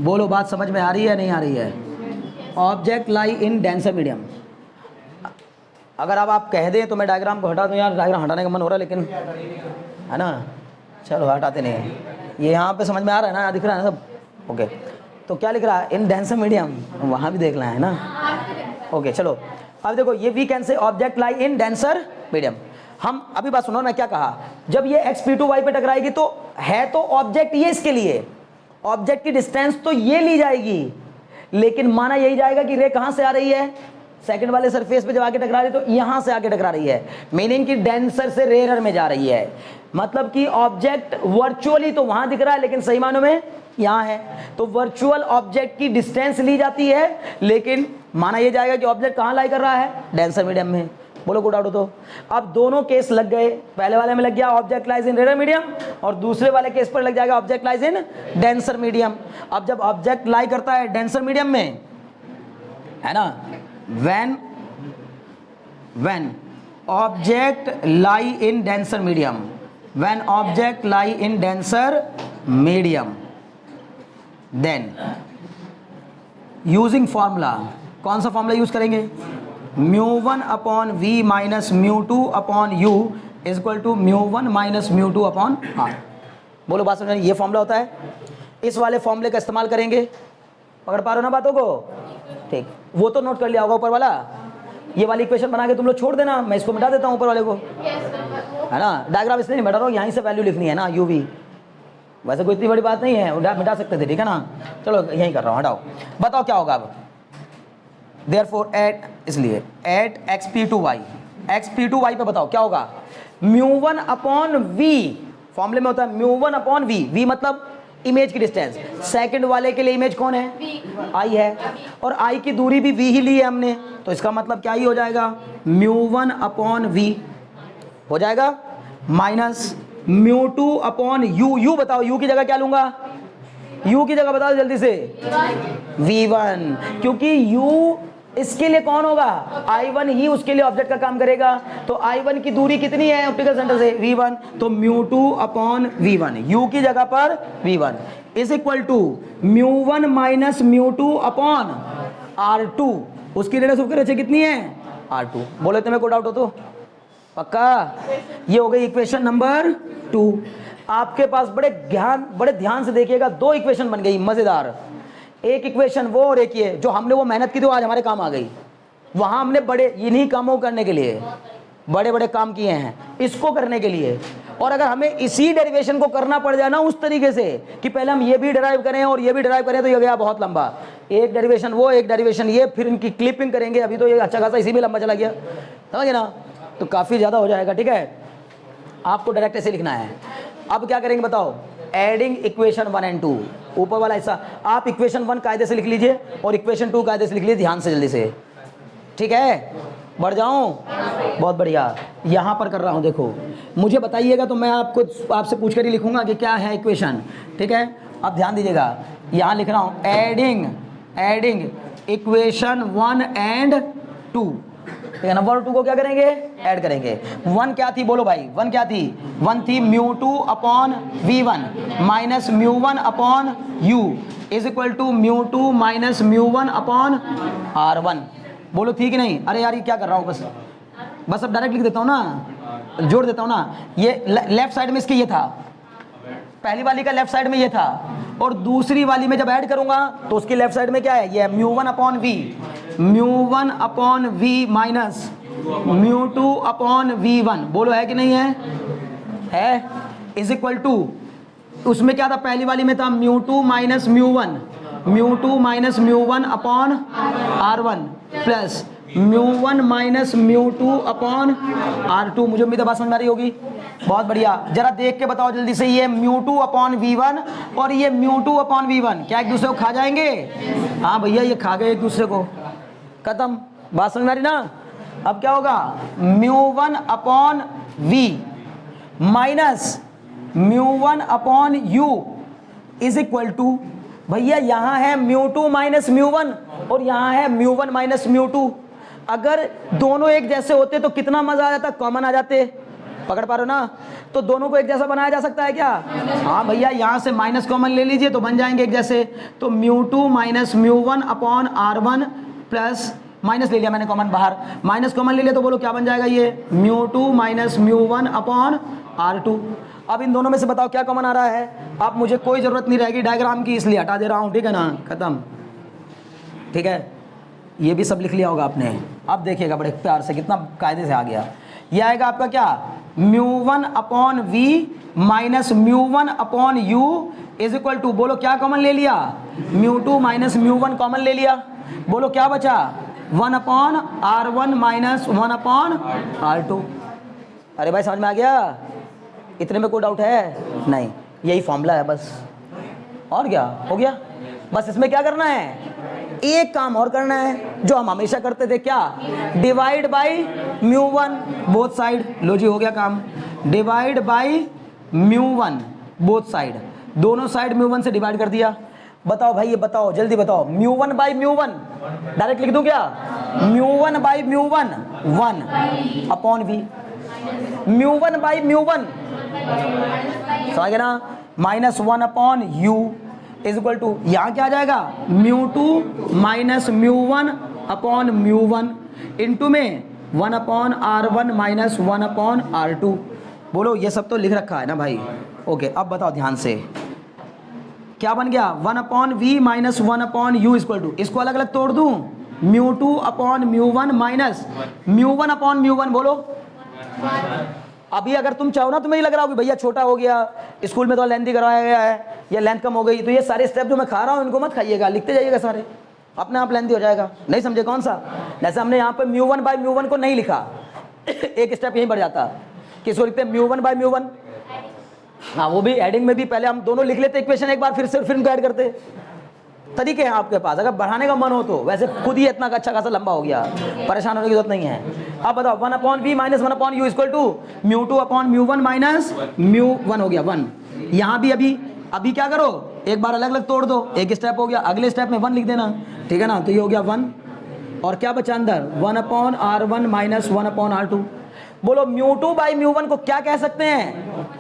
बोलो बात समझ में आ रही है नहीं आ रही है, object lie in denser medium. अगर अब आप कह दें तो मैं डायग्राम को हटा दूं, यार डायग्राम हटाने का मन हो रहा है लेकिन है ना, चलो हटाते नहीं है, ये यहाँ पे समझ में आ रहा है ना, दिख रहा है ना सब, ओके। तो क्या लिख रहा है, इन डेंसर मीडियम, वहाँ भी देखना है ना, ओके चलो। अब देखो ये we can say object lie in denser medium. हम अभी बात सुनो, मैं क्या कहा, जब ये xp2y पे टकराएगी तो है तो ऑब्जेक्ट ये, इसके लिए ऑब्जेक्ट की डिस्टेंस तो ये ली जाएगी, लेकिन माना यही जाएगा कि रे कहाँ से आ रही है, सेकंड वाले सरफेस पे जब आके टकरा रही है तो यहां से आके टकरा रही है, मीनिंग कि डेंसर से रेयर में जा रही है, मतलब कि ऑब्जेक्ट वर्चुअली तो वहां दिख रहा है लेकिन सही मानों में यहां है, तो वर्चुअल ऑब्जेक्ट की डिस्टेंस ली जाती है, लेकिन माना यह जाएगा कि ऑब्जेक्ट कहां लाई कर रहा है, डेंसर मीडियम में। बोलो गुड आउट हो। तो अब दोनों केस लग गए, पहले वाले में लग गया object lies in rare medium, और दूसरे वाले केस पर लग जाएगा object lies in denser medium. अब जब ऑब्जेक्ट लाई करता है डेंसर मीडियम में, है ना, when object lie in denser medium, then using formula, कौन सा फॉर्मूला यूज करेंगे, μ1 upon v minus μ2 upon u is equal to μ1 minus μ2 upon r। बोलो बात समझ, ये फॉर्मूला होता है, इस वाले फॉर्मूले का इस्तेमाल करेंगे, पकड़ पा रहे हो ना बातों को, ठीक, वो तो नोट कर लिया होगा ऊपर वाला, ये वाली इक्वेशन बना के तुम लोग छोड़ देना, मैं इसको मिटा देता हूँ ऊपर वाले को, है ना, डायग्राम इसलिए नहीं मिटा रहा हूँ, यहीं से वैल्यू लिखनी है ना, यू वी, वैसे कोई इतनी बड़ी बात नहीं है, मिटा सकते थे, ठीक है ना, चलो यहीं कर रहा हूँ, हटाओ, बताओ क्या होगा अब, देयरफॉर एट, इसलिए एट xp2y पे बताओ क्या होगा, μ1 अपॉन v, फॉर्मूले में होता है μ1 अपॉन v मतलब इमेज की डिस्टेंस, सेकंड वाले के लिए इमेज कौन है, i है, और i की दूरी भी v ही ली है हमने, तो इसका मतलब क्या ही हो जाएगा, μ1 अपॉन v हो जाएगा, माइनस μ2 अपॉन u बताओ u की जगह क्या लूंगा, u की जगह बताओ जल्दी से, v1, क्योंकि u इसके लिए कौन होगा, I1 ही उसके लिए ऑब्जेक्ट का काम करेगा, तो I1 की दूरी कितनी है ऑप्टिकल सेंटर से, V1, तो μ2 अपॉन V1, U की जगह पर V1 is equal to μ1 minus μ2 upon R2, उसकी रेडियस ऑफ कर्वेचर कितनी है, R2। बोले तुम्हें कोई डाउट हो तो पक्का, ये हो गई इक्वेशन नंबर 2। आपके पास बड़े ध्यान से देखिएगा, दो इक्वेशन बन गई मजेदार, एक इक्वेशन वो और एक ये, जो हमने वो मेहनत की तो आज हमारे काम आ गई, वहां हमने बड़े इन्हीं कामों करने के लिए बड़े बड़े काम किए हैं, इसको करने के लिए, और अगर हमें इसी डेरिवेशन को करना पड़ जाए ना उस तरीके से कि पहले हम ये भी डिराइव करें और ये भी डिराइव करें, तो ये गया बहुत लंबा, एक डेरिवेशन वो एक डेरिवेशन ये, फिर इनकी क्लिपिंग करेंगे, अभी तो ये अच्छा खासा इसी में लंबा चला गया, समझे ना, तो काफी ज्यादा हो जाएगा, ठीक है, आपको डायरेक्ट ऐसे लिखना है। अब क्या करेंगे बताओ, एडिंग इक्वेशन 1 एंड 2, ऊपर वाला ऐसा, आप इक्वेशन 1 कायदे से लिख लीजिए और इक्वेशन 2 कायदे से लिख लीजिए, ध्यान से जल्दी से, ठीक है, बढ़ जाऊं? बहुत बढ़िया, यहाँ पर कर रहा हूँ, देखो मुझे बताइएगा तो मैं आपको आपसे पूछ कर ही लिखूंगा कि क्या है इक्वेशन। ठीक है, अब ध्यान दीजिएगा, यहाँ लिख रहा हूँ एडिंग इक्वेशन 1 एंड 2। ठीक है, नंबर 2 को क्या करेंगे? ऐड करेंगे। 1 क्या थी बोलो भाई? 1 क्या थी? 1 थी μ2 upon v1 minus μ1 upon u is equal to μ2 minus μ1 upon r1। बोलो ठीक है नहीं? अरे यार ये क्या कर रहा हूँ, बस अब डायरेक्ट लिख देता हूँ ना, जोड़ देता हूँ ना। ये लेफ्ट साइड में इसके ये था, पहली वाली का लेफ्ट साइड में ये था, और दूसरी वाली में जब ऐड करूंगा तो उसकी लेफ्ट साइड में क्या है? ये μ1 upon v minus μ2 upon v1। बोलो है कि नहीं है? है। इज इक्वल टू, उसमें क्या था? पहली वाली में था μ2 minus μ1 upon r1 plus μ1 minus μ2 upon r2। मुझे उम्मीद है बात समझ में आ रही होगी। बहुत बढ़िया, जरा देख के बताओ जल्दी से, ये μ2 अपॉन v1 और ये μ2 अपॉन v1 क्या एक दूसरे को खा जाएंगे? हाँ भैया, ये खा गए एक दूसरे को, खत्म। बात समझ में आ रही ना? अब क्या होगा? μ1 upon v minus μ1 upon u is equal to, भैया यहाँ है μ2 माइनस μ1 और यहाँ है μ1 माइनस μ2। अगर दोनों एक जैसे होते तो कितना मजा आ जाता, कॉमन आ जाते। पकड़ पा रहे हो ना? तो दोनों को एक जैसा बनाया जा सकता है क्या? हाँ भैया, यहाँ से माइनस कॉमन ले लीजिए तो बन जाएंगे एक जैसे। तो μ2 minus μ1 upon r1 plus, minus ले लिया मैंने कॉमन बाहर, माइनस कॉमन ले लिया तो बोलो क्या बन जाएगा? ये μ2 माइनस μ1 अपॉन r2। अब इन दोनों में से बताओ क्या कॉमन आ रहा है? अब मुझे कोई ज़रूरत नहीं रहेगी डायग्राम की, इसलिए हटा दे रहा हूँ। ठीक है ना? खत्म। ठीक है, ये भी सब लिख लिया होगा आपने। अब देखिएगा बड़े प्यार से, कितना कायदे से आ गया। ये आएगा आपका क्या? μ1 upon v minus μ1 upon u is equal to, बोलो क्या कॉमन ले लिया? μ2 माइनस μ1 कॉमन ले लिया। बोलो क्या बचा? 1 upon r1 minus 1 upon r2। अरे भाई समझ में आ गया? इतने में कोई डाउट है? नहीं, यही फॉर्मूला है बस। और क्या हो गया? बस इसमें क्या करना है? एक काम और करना है जो हम हमेशा करते थे, क्या? Divide by μ1 both side. लो जी, हो गया काम। डिवाइड बाई μ1 बोथ साइड, दोनों साइड μ1 से डिवाइड कर दिया। बताओ भाई, ये बताओ जल्दी बताओ, μ1 बाई μ1 डायरेक्ट लिख दूं क्या? μ1 बाई μ1 1 अपॉन v, μ1 बाई μ1 समझ गए ना? Minus 1 upon u is equal to, यहाँ क्या आ जाएगा? μ2 माइनस μ1 अपॉन μ1 इंटू में 1 upon r1 minus 1 upon r2। बोलो ये सब तो लिख रखा है ना भाई? ओके, अब बताओ ध्यान से, क्या बन गया? 1 upon v minus 1 upon u equal to, इसको अलग अलग तोड़ दूं, μ2 अपॉन μ1 माइनस μ1 अपॉन μ1। बोलो अभी अगर तुम चाहो ना, तुम्हें लग रहा हो कि भैया छोटा हो गया, स्कूल में तो लेंथी कराया गया है या लेंथ कम हो गई, तो ये सारे स्टेप जो मैं खा रहा हूँ इनको मत खाइएगा, लिखते जाइएगा सारे, अपने आप लेंथी हो जाएगा। नहीं समझे कौन सा? जैसे हमने यहाँ पे μ1 बाई μ1 को नहीं लिखा, एक स्टेप यहीं बढ़ जाता, किसको लिखते हैं? μ1 बाई μ1। हाँ, वो भी एडिंग में भी पहले हम दोनों लिख लेते इक्वेशन एक बार, फिर इनको ऐड करते। तरीके हैं आपके पास, अगर बढ़ाने का मन हो तो। वैसे खुद ही इतना अच्छा खासा लंबा हो गया, परेशान होने की जरूरत नहीं है। अब बताओ 1 upon v minus 1 upon u equal to μ2 upon μ1 minus μ1 हो गया 1। यहाँ भी अभी क्या करो, एक बार अलग अलग तोड़ दो, एक स्टेप हो गया, अगले स्टेप में 1 लिख देना। ठीक है ना? तो ये हो गया 1, और क्या बचा अंदर? 1 upon r1 minus 1 upon r2। बोलो μ2 बाई μ1 को क्या कह सकते हैं?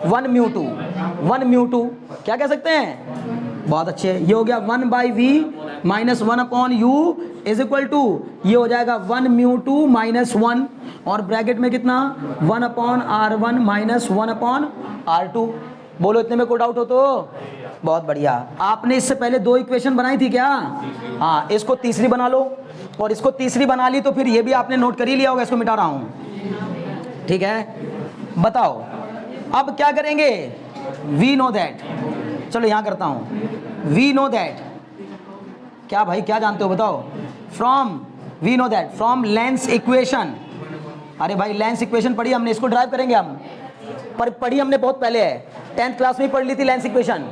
1 μ2 क्या कह सकते हैं? बहुत अच्छे, ये हो गया 1 by v minus 1 upon u is equal to, ये हो जाएगा 1 μ2 माइनस 1, और ब्रैकेट में कितना? 1 upon r1 minus 1 upon r2। बोलो इतने में कोई डाउट हो तो? बहुत बढ़िया। आपने इससे पहले 2 इक्वेशन बनाई थी क्या? हाँ, इसको तीसरी बना लो, और इसको तीसरी बना ली तो फिर ये भी आपने नोट कर ही लिया होगा, इसको मिटा रहा हूँ। ठीक है, बताओ अब क्या करेंगे? वी नो दैट, चलो यहाँ करता हूँ, वी नो दैट, क्या भाई क्या जानते हो बताओ? From, we know that from lens equation. अरे भाई लेंस इक्वेशन पढ़ी हमने, इसको ड्राइव करेंगे हम, पर पढ़ी हमने बहुत पहले है, 10th क्लास में ही पढ़ ली थी लेंस इक्वेशन।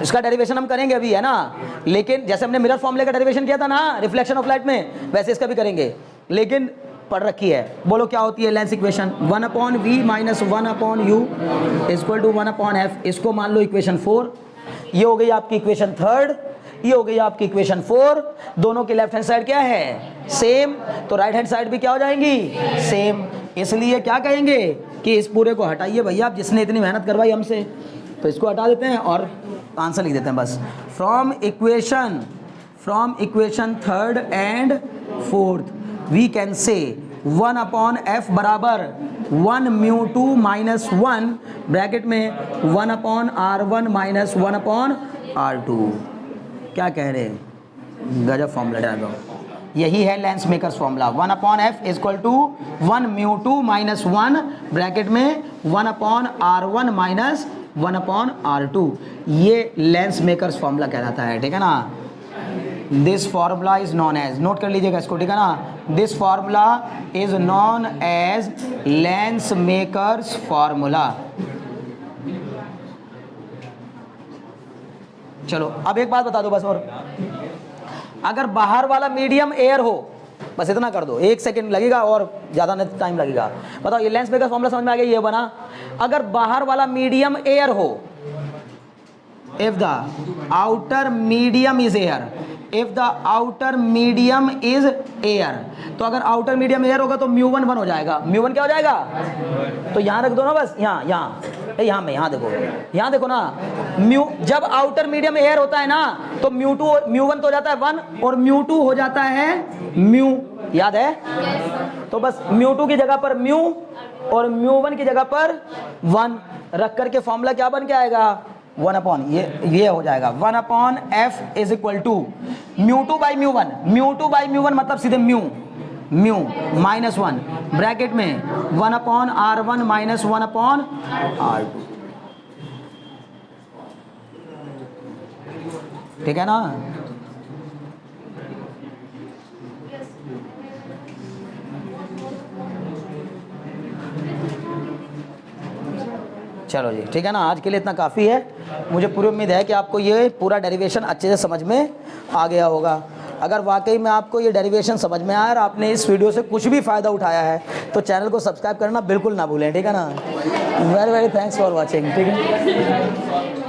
इसका डेरिवेशन हम करेंगे अभी, है ना? लेकिन जैसे हमने मिरर फॉर्मूले का डेरिवेशन किया था ना रिफ्लेक्शन ऑफ लाइट में, वैसे इसका भी करेंगे। लेकिन पढ़ रखी है। बोलो क्या होती है lens equation? 1/v minus 1/u equal to 1/f। इसको मान लो इक्वेशन 4। ये हो गई आपकी इक्वेशन 3, ये हो गई आपकी इक्वेशन 4। दोनों की लेफ्ट हैंड साइड क्या है? सेम। तो राइट हैंड साइड भी क्या हो जाएंगी? सेम। इसलिए क्या कहेंगे कि इस पूरे को हटाइए भैया, आप जिसने इतनी मेहनत करवाई हमसे, तो इसको हटा देते हैं और आंसर लिख देते हैं बस। From equation 3rd and 4th we can say 1/f बराबर 1/μ2 माइनस 1 ब्रैकेट में 1/r1 माइनस 1/r2। क्या कह रहे हैं? गजब फॉर्मूला डालो। यही है lens makers formula. 1/f equal to 1/μ2 minus 1 bracket में 1/r1 माइनस 1/r2। ये लेंस मेकर्स फॉर्मूला कहलाता है, ठीक है ना। This formula is known as, note कर लीजिएगा इसको, ठीक है ना। This formula is known as lens makers formula. चलो अब एक बात बता दो बस, और अगर बाहर वाला मीडियम एयर हो, बस इतना कर दो, 1 सेकंड लगेगा और ज़्यादा नहीं टाइम लगेगा। बताओ ये लेंस मेकर फॉर्मूला समझ में आ गया? ये बना, अगर बाहर वाला मीडियम एयर हो, if the outer medium is air, if the outer medium is air, तो अगर आउटर मीडियम एयर होगा तो μ1 1 हो जाएगा। μ1 क्या हो जाएगा? तो यहाँ रख दो ना बस, यहाँ में, यहाँ देखो ना, जब आउटर मीडियम एयर होता है ना तो μ1 तो हो जाता है 1 और μ2 हो जाता है μ, याद है? तो बस μ2 की जगह पर μ और μ1 की जगह पर 1 रख करके फॉर्मूला क्या बन के आएगा? 1/, ये हो जाएगा 1/f is equal to μ2 by μ1। μ2 by μ1 मतलब सीधे म्यू माइनस 1 ब्रैकेट में 1/r1 माइनस 1/r2, ठीक है ना। चलो जी, ठीक है ना। आज के लिए इतना काफ़ी है। मुझे पूरी उम्मीद है कि आपको ये पूरा डेरिवेशन अच्छे से समझ में आ गया होगा। अगर वाकई में आपको ये डेरिवेशन समझ में आया और आपने इस वीडियो से कुछ भी फ़ायदा उठाया है तो चैनल को सब्सक्राइब करना बिल्कुल ना भूलें, ठीक है ना। Very very thanks for watching, ठीक है।